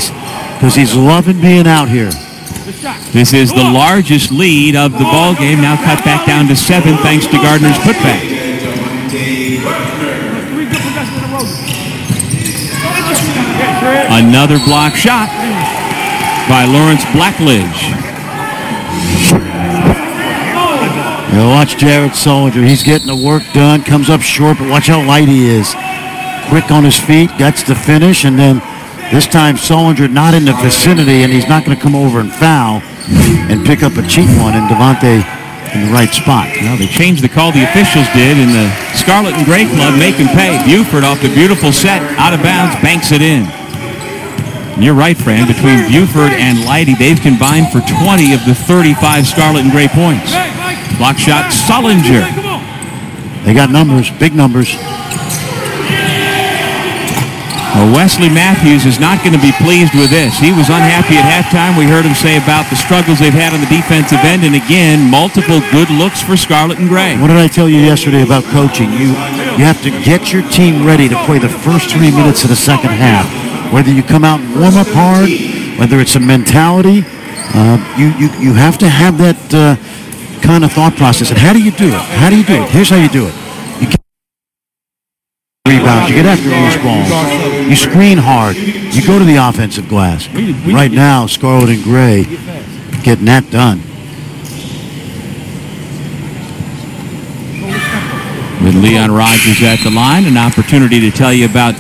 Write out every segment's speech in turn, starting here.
because he's loving being out here. This is the largest lead of the ball game, now cut back down to 7 thanks to Gardner's putback. Another block shot by Lawrence Blackledge. Watch Jared Solinger. He's getting the work done, comes up short, but watch how light he is. Quick on his feet, gets the finish, and then this time Solinger not in the vicinity, and he's not going to come over and foul and pick up a cheap one, and Devontae in the right spot. Well, they changed the call, the officials did, and the Scarlet and Gray Club make him pay. Buford off the beautiful set, out of bounds, banks it in. And you're right, Fran, between Buford and Leidy, they've combined for 20 of the 35 Scarlet and Gray points. Block shot, Solinger. They got numbers, big numbers. Well, Wesley Matthews is not going to be pleased with this. He was unhappy at halftime. We heard him say about the struggles they've had on the defensive end, and again, multiple good looks for Scarlet and Gray. What did I tell you yesterday about coaching? You have to get your team ready to play the first 3 minutes of the second half. Whether you come out and warm up hard, whether it's a mentality, you have to have that kind of thought process. And how do you do it? How do you do it? Here's how you do it. You get rebounds. You get after loose balls. You screen hard. You go to the offensive glass. Right now, Scarlet and Gray getting that done. With Leon Rogers at the line, an opportunity to tell you about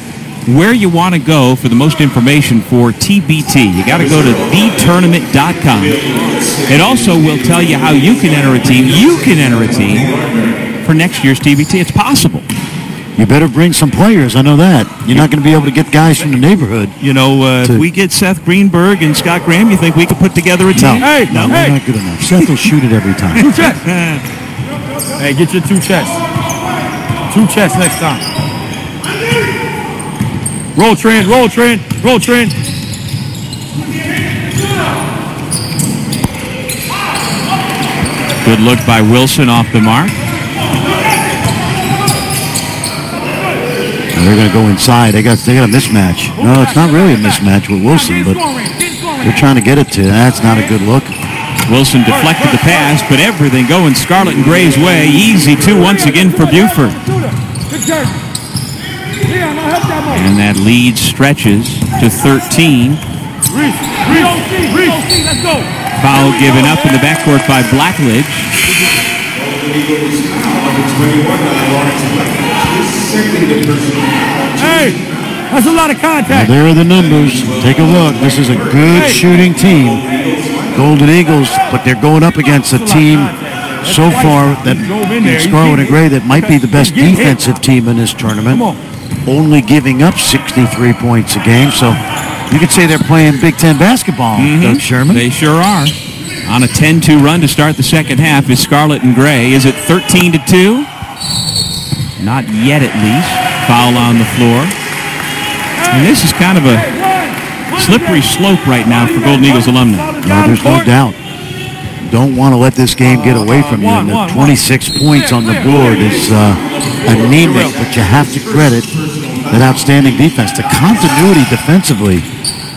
where you want to go for the most information for TBT. You got to go to thetournament.com. It also will tell you how you can enter a team. You can enter a team for next year's TBT. It's possible. You better bring some players. I know that. You're not going to be able to get guys from the neighborhood. You know, if we get Seth Greenberg and Scott Graham, you think we could put together a team? No, we're not good enough. Seth will shoot it every time. 2 chests. Hey, get your 2 chests. 2 chests next time. Roll trend, roll trend, roll trend. Good look by Wilson off the mark. And they're going to go inside. They got a mismatch. No, it's not really a mismatch with Wilson, but they're trying to get it to. That's not a good look. Wilson deflected the pass, but everything going Scarlet and Gray's way. Easy 2 once again for Buford. And that lead stretches to 13. Foul given up in the backcourt by Blackledge. Hey, that's a lot of contact. Well, there are the numbers. Take a look. This is a good shooting team. Golden Eagles, but they're going up against a team so far that Scarlet and Gray that might be the best defensive team in this tournament, only giving up 63 points a game. So you could say they're playing Big Ten basketball, Doug Sherman. They sure are. On a 10-2 run to start the second half is Scarlet and Gray. Is it 13-2? Not yet, at least. Foul on the floor. And this is kind of a slippery slope right now for Golden Eagles alumni. No, there's no doubt. Don't want to let this game get away from you. And the 26 points on the board is anemic, but you have to credit that outstanding defense. The continuity defensively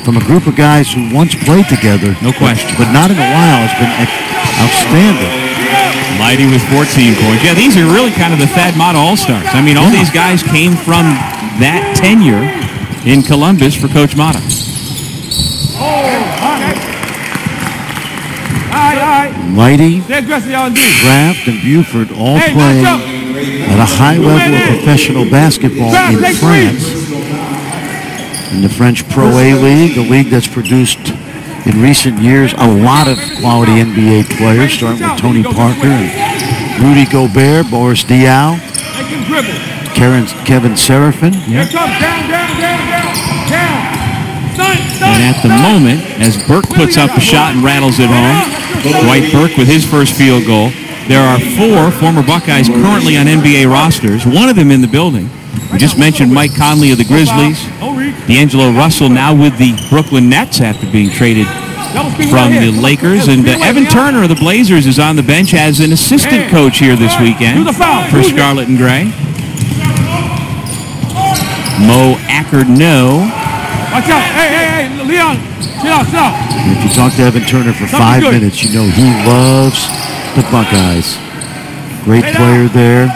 from a group of guys who once played together, no question, but not in a while, has been outstanding. Leidy with 14 points. Yeah, these are really kind of the Thad Matta All-Stars. I mean, all these guys came from that tenure in Columbus for Coach Matta. Leidy, Kraft, and Buford all playing at a high level of professional basketball in France. In the French Pro A League, a league that's produced in recent years a lot of quality NBA players, starting with Tony Parker and Rudy Gobert, Boris Diaw, Kevin Serafin. And at the moment, as Burke puts up a shot and rattles it home, Dwight Burke with his first field goal. There are 4 former Buckeyes currently on NBA rosters, one of them in the building. We just mentioned Mike Conley of the Grizzlies. D'Angelo Russell now with the Brooklyn Nets after being traded from the Lakers. And Evan Turner of the Blazers is on the bench as an assistant coach here this weekend for Scarlet and Gray. Mo Ackard, no. Watch out. Hey, Leon. Sit out. And if you talk to Evan Turner for 5 minutes, you know he loves the Buckeyes. Great player there.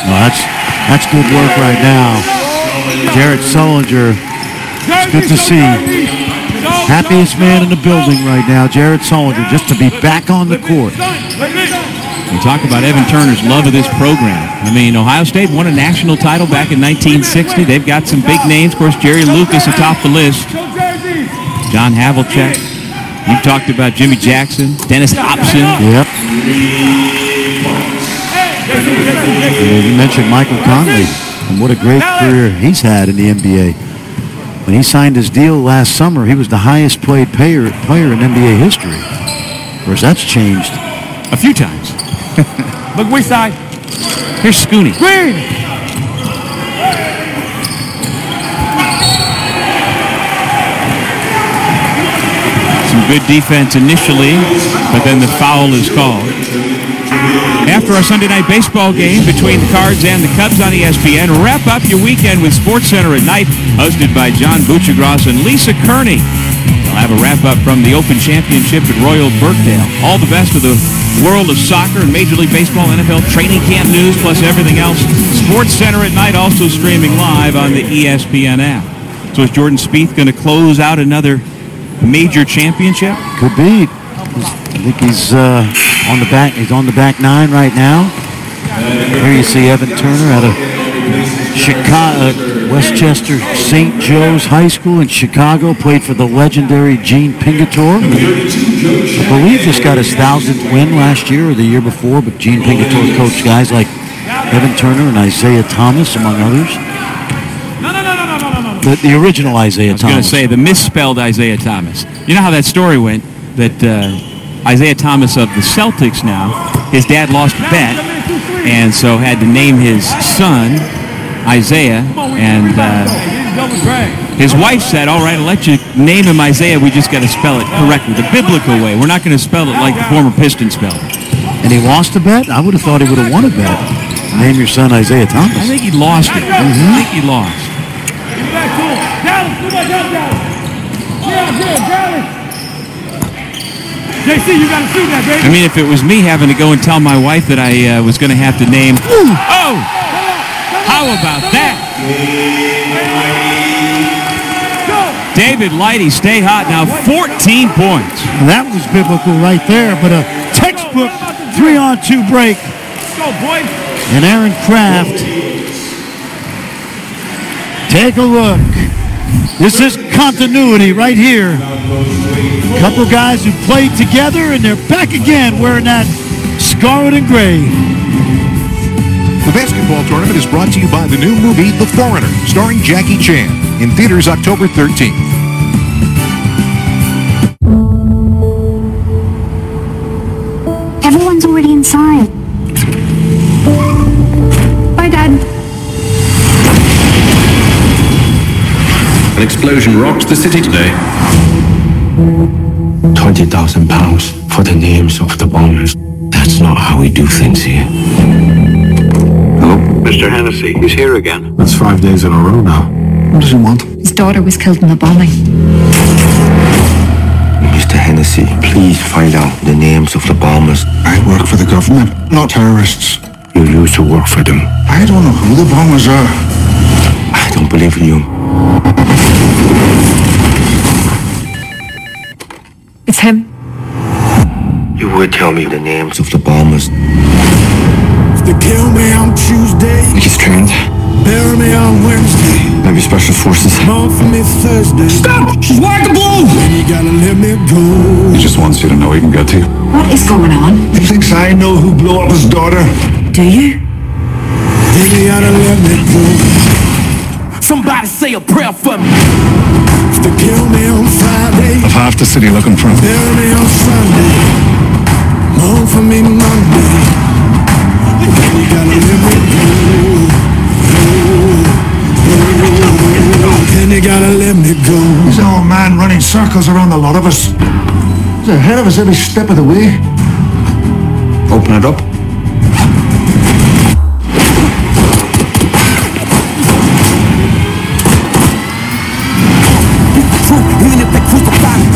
No, that's good work right now. Jared Sullinger, it's good to see. Happiest man in the building right now, Jared Sullinger, just to be back on the court. We talk about Evan Turner's love of this program. I mean, Ohio State won a national title back in 1960. They've got some big names. Of course, Jerry Lucas atop the list. John Havlicek. You've talked about Jimmy Jackson, Dennis Hopson. Yep. You mentioned Michael Conley, and what a great career he's had in the NBA. When he signed his deal last summer, he was the highest paid player in NBA history. Of course, that's changed a few times. Look which side. Here's Scooney. Green. Some good defense initially, but then the foul is called. After our Sunday night baseball game between the Cards and the Cubs on ESPN, wrap up your weekend with SportsCenter at Night, hosted by John Buchagras and Lisa Kearney. We'll have a wrap-up from the Open Championship at Royal Birkdale. All the best of the world of soccer and Major League Baseball, NFL training camp news, plus everything else. SportsCenter at Night also streaming live on the ESPN app. So is Jordan Spieth going to close out another major championship? Could be. I think he's on the back. He's on the back nine right now. Here you see Evan Turner out of Chicago, Westchester St. Joe's High School in Chicago. Played for the legendary Gene Pingatore. I believe just got his 1,000th win last year or the year before. But Gene Pingatore coached guys like Evan Turner and Isaiah Thomas, among others. The original Isaiah Thomas. I was going to say the misspelled Isaiah Thomas. You know how that story went? That Isaiah Thomas of the Celtics now, his dad lost a bet, and so had to name his son Isaiah, and his wife said, all right, I'll let you name him Isaiah, we just got to spell it correctly, the biblical way. We're not going to spell it like the former Piston spelled it. And he lost a bet? I would have thought he would have won a bet. Name your son Isaiah Thomas. I think he lost it. I think he lost. JC, you gotta shoot that, baby. I mean, if it was me having to go and tell my wife that I was going to have to name... Oh! How about that? David Lighty, stay hot now, 14 points. That was biblical right there, but a textbook 3-on-2 break. Let's go, boys. And Aaron Kraft. Take a look. This is continuity right here. A couple guys who played together, and they're back again wearing that scarlet and gray. The basketball tournament is brought to you by the new movie The Foreigner, starring Jackie Chan, in theaters October 13th. Everyone's already inside. Bye, Dad. An explosion rocks the city today. £20,000 for the names of the bombers. That's not how we do things here. Hello? Mr. Hennessy, he's here again. That's 5 days in a row now. What does he want? His daughter was killed in the bombing. Mr. Hennessy, please find out the names of the bombers. I work for the government, not terrorists. You used to work for them. I don't know who the bombers are. I don't believe in you. It's him. You would tell me the names of the bombers. They kill me on Tuesday. He's trained. Bury me on Wednesday. Maybe special forces. Mourn for me Thursday. Stop! She's wide the blue! Then you gotta let me go. He just wants you to know he can get to you. What is going on? He thinks I know who blew up his daughter. Do you? Then you gotta let me go. Somebody say a prayer for me. If they kill me on Friday. Of half the city looking for him. Bury me on Sunday. Mourn for me Monday. Then you gotta let me go. Then you gotta let me go. He's an old man running circles around a lot of us. He's ahead of us every step of the way. Open it up. they crucified me.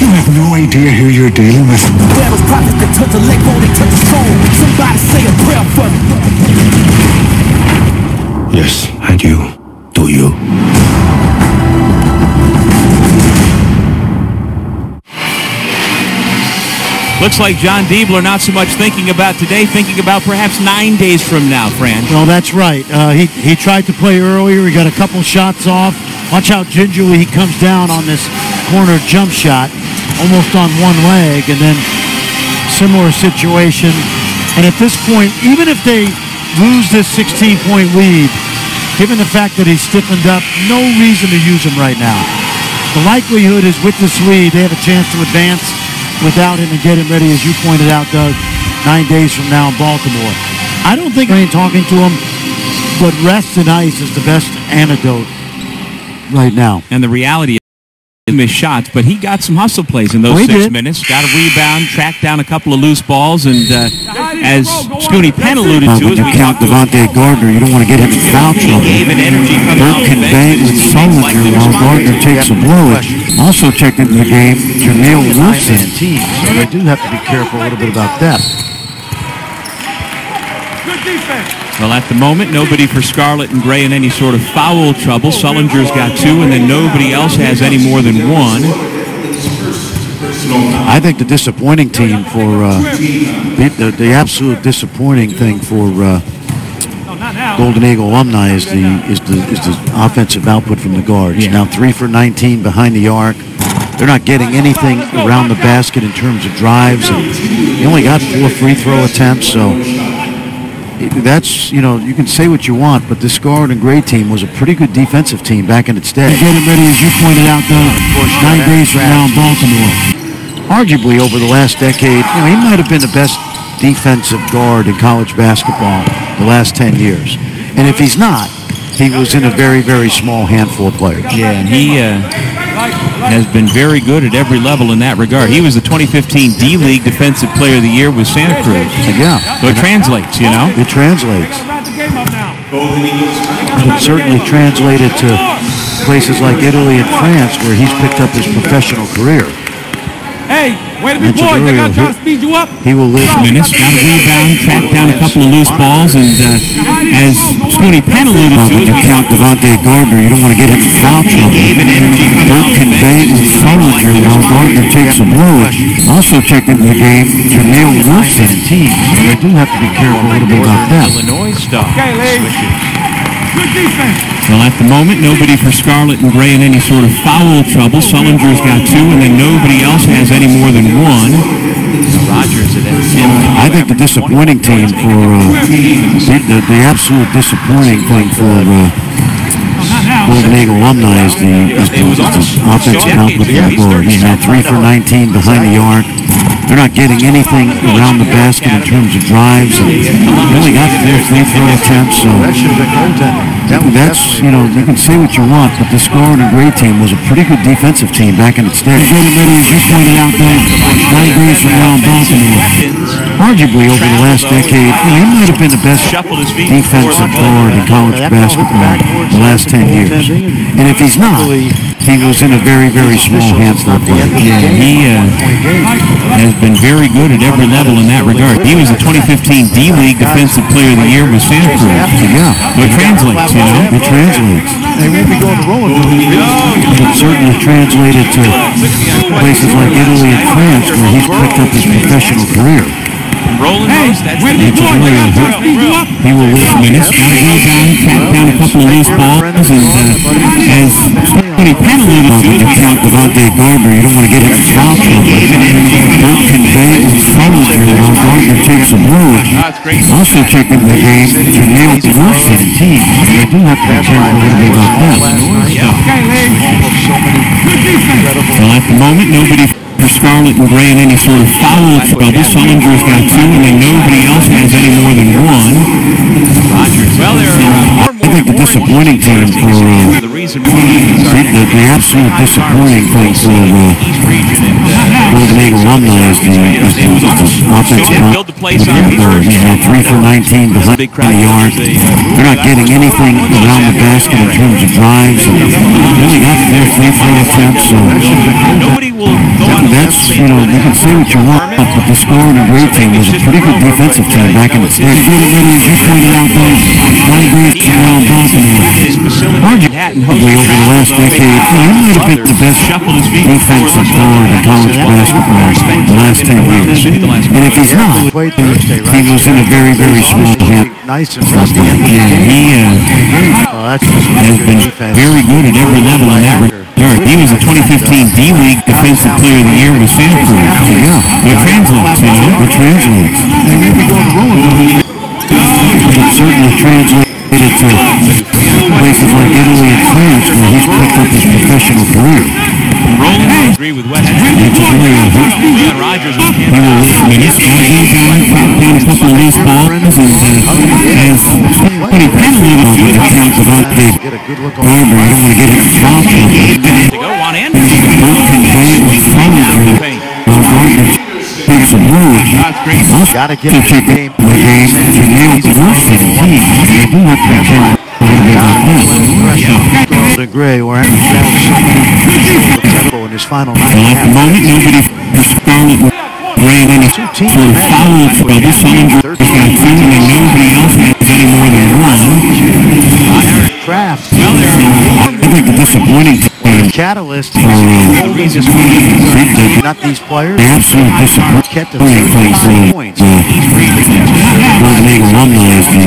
You have no idea who you're dealing with. There was prophets that took the leg bone, they took the throne. Somebody say a prayer for me. Yes, and you. Do you? Looks like John Diebler not so much thinking about today, thinking about perhaps 9 days from now, Fran. Well, that's right. He tried to play earlier. He got a couple shots off. Watch how gingerly he comes down on this corner jump shot, almost on one leg, and then similar situation. And at this point, even if they lose this 16-point lead, given the fact that he's stiffened up, no reason to use him right now. The likelihood is with this lead, they have a chance to advance without him and get him ready, as you pointed out, Doug, 9 days from now in Baltimore. I don't think I ain't talking to him, but rest and ice is the best antidote right now. And the reality is he missed shots, but he got some hustle plays in those 6 minutes. Got a rebound, tracked down a couple of loose balls, and as Scooney Penn alluded to, when you count Devontae Gardner, you don't want to get him in foul trouble. Burke can bang with Sullinger while Gardner takes a blow. Also checked into the game, Jameel Wilson. So they do have to be careful a little bit about depth. Good defense. Well, at the moment, nobody for Scarlett and Gray in any sort of foul trouble. Sullinger's got 2, and then nobody else has any more than 1. I think the disappointing team for the absolute disappointing thing for Golden Eagle alumni is the offensive output from the guards. Yeah. Now 3 for 19 behind the arc. They're not getting anything around the basket in terms of drives, and they only got 4 free throw attempts. So that's, you can say what you want, but this Scarlett and Gray team was a pretty good defensive team back in its day. Get him ready, as you pointed out, though, 9 days from now in Baltimore. Arguably over the last decade, he might have been the best defensive guard in college basketball the last 10 years. And if he's not, he was in a very, very small handful of players. Yeah, and he has been very good at every level in that regard. He was the 2015 D-League Defensive Player of the Year with Santa Cruz. Yeah. So it translates, It translates. It certainly translated to places like Italy and France, where he's picked up his professional career. Hey, way to be boys. They got to try to speed you up. He will live minutes. Got a rebound, tracked down a couple of loose balls, and as Scooney Penn alluded to, when you count Devontae Gardner, you don't want to get him in foul trouble. Burke can bang with Sullinger while Gardner takes a blow. Also checked into the game, Jameel Wilson. So they do have to be careful a little bit about that. Illinois stuff. Okay, Lee. Good defense. Well, at the moment, nobody for Scarlett and Gray in any sort of foul trouble. Sullinger's got 2, and then nobody else has any more than 1. Rogers at I think the disappointing team for the absolute disappointing thing for Golden Eagle alumni is the offensive output from the guards. Now 3 for 19 behind the arc. They're not getting anything around the basket in terms of drives, and they only got 4 free throw attempts. So that's, you can say what you want, but the Scarlett and Gray team was a pretty good defensive team back in its day. Getting ready, as you pointed out, though, 9 days from now in Baltimore. Arguably over the last decade, he might have been the best defensive guard in college basketball the last 10 years. And if he's not, he was in a very, very small handful of players. Yeah, he has been very good at every level in that regard. He was the 2015 D-League Defensive Player of the Year with Santa Cruz. Yeah. So it translates, It translates. They won't be going to Rowan. It certainly translated to places like Italy and France, where he's picked up his professional career. Rolling most, that's Way to be boys. They got to try to speed you up. He will live minutes. Got a rebound, tracked down a couple of loose balls, and as Scooney Penn alluded to, when you count Devontae Gardner, you don't want to get him in foul trouble. Burke can bang with Sullinger while Gardner takes a blow. Also checked into the game, Jameel Wilson. They do have to be careful a little bit about that. Okay, Lee. Good defense. well, at the moment, nobody for Scarlett and Gray in any sort of foul trouble. Sullinger's got 2, and then nobody else has any more than 1. Rogers. Well, I think the disappointing team for the absolute disappointing thing for Golden Eagle alumni is the offensive build the place on defense. He's had 3 for 19 behind the yard. They're not getting anything around the basket in terms of drives. And really got their free throw attempts. So Nobody will go on the that's, you know, you can say what you want, but the scoring and great team was a pretty good defensive team back in the States. You pointed out those one great around Baltimore. Arguably over the last decade, he might have been the best defensive guard in college basketball the last 10 years. And if he's not, he was in a very, very small gap. Nice and Yeah, he has been very good at every level in that regard. He was a 2015 D-League Defensive Player of the Year with Stanford. Yeah, it translates, you know. It translates. It certainly translated to places like Italy and France where he's picked up his professional career. I agree with what happened. Rogers was he will this guy goes on a couple of loose balls and has pretty penalty on the account about the Barber. You don't want to get it stopped. To go on in. Both convey with follow-through. Gardner takes a move. Got to get the game. The game to nail the worst of the team. They do have to check. The Gray, where in his final night. Well, at the moment, nobody has Scarlett ran any sort of follow-up trouble. Sullinger has got 2, and nobody else has any more than 1. Kraft. I think the disappointing catalyst. Not these players. Absolute disappointing. Kept them 6 points. Golden Eagle alumni is the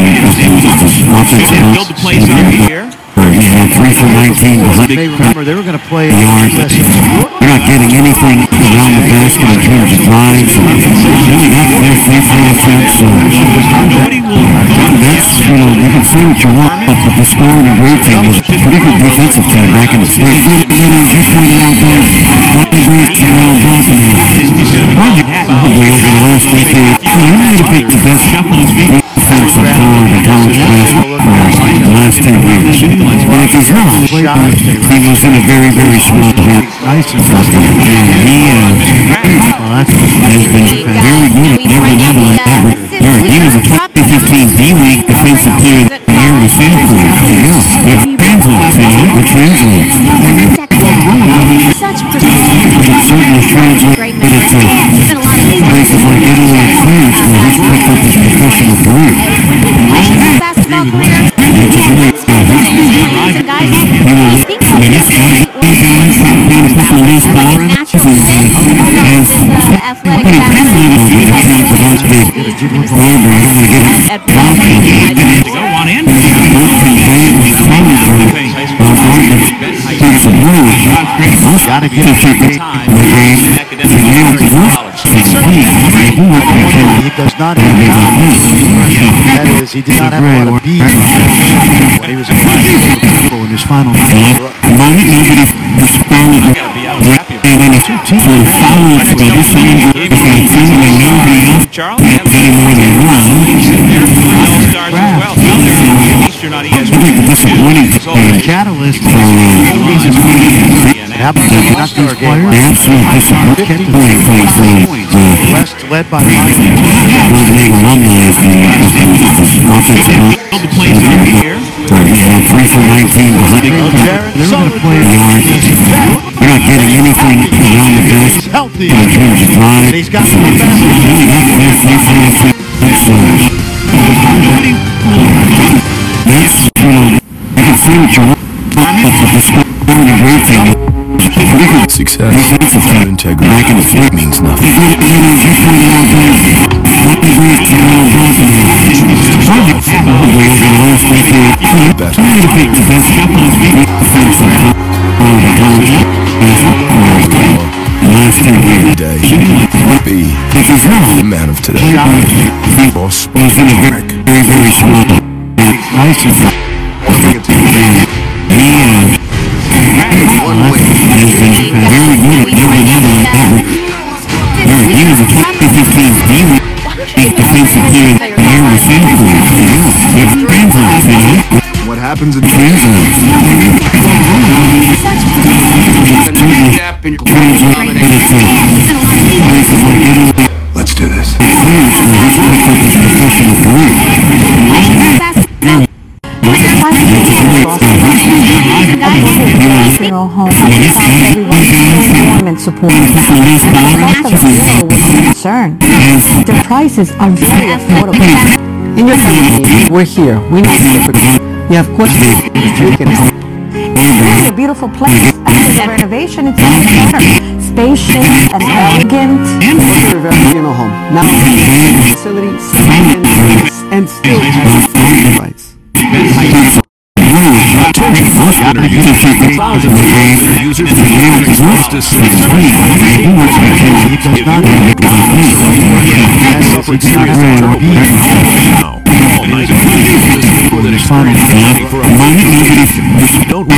offensive build the place on here. He had 3 for 19 behind They remember they were going to play the yard. They're not getting anything around the basket in terms of drives. Really got their free throw attempts. That's, you know, you can say what you want, but the scoring and great team was a pretty good defensive team back in the States. You pointed out those one great around Baltimore. Arguably over the last decade, he might have been the best defensive guard in college basketball the last 10 years. And if he's not, he was in a very, very small gap. Nice and he has been very good at every level in that regard. He was a 2015 D-League Defensive Player of the Year with Stanford. Yeah, it translates, you know. It translates. It certainly translated to places like Italy and France where he's picked up his professional career. Basketball career. Gotta get it. He does not have that is, he did not have a lot of beat when he was in his final moment. Nobody has Scarlett and then it's 2 follow-up trouble. Sullinger has got 2, and nobody else has any more than 1. I think the disappointing catalyst. Absolute disappointing. West led by Golden Eagle alumni is the offensive here. He had 3 for 19 behind the yard. They're not getting anything around the basket in terms of drive. He's got that's, you know, you can see what you want, but the scoring and great thing is success. Defensive team integrity back in the fleet means nothing. Last 10 years. Be the man of today. Boss was in a very, very small. Nice and he very good at every level in that regard. He was a 2015 D-League Defensive Player of the Year with Stanford. It translates, you know. What happens in translates. funeral home, I found everyone so warm and supportive. The cost of the funeral was a concern. The prices are very affordable. In your family, we're here. We know the difficulty. You have questions, we can help. It's a beautiful place. After the renovation, it's much better. Spacious and elegant. We're a very funeral home. Now, facilities, and still has rights. Don't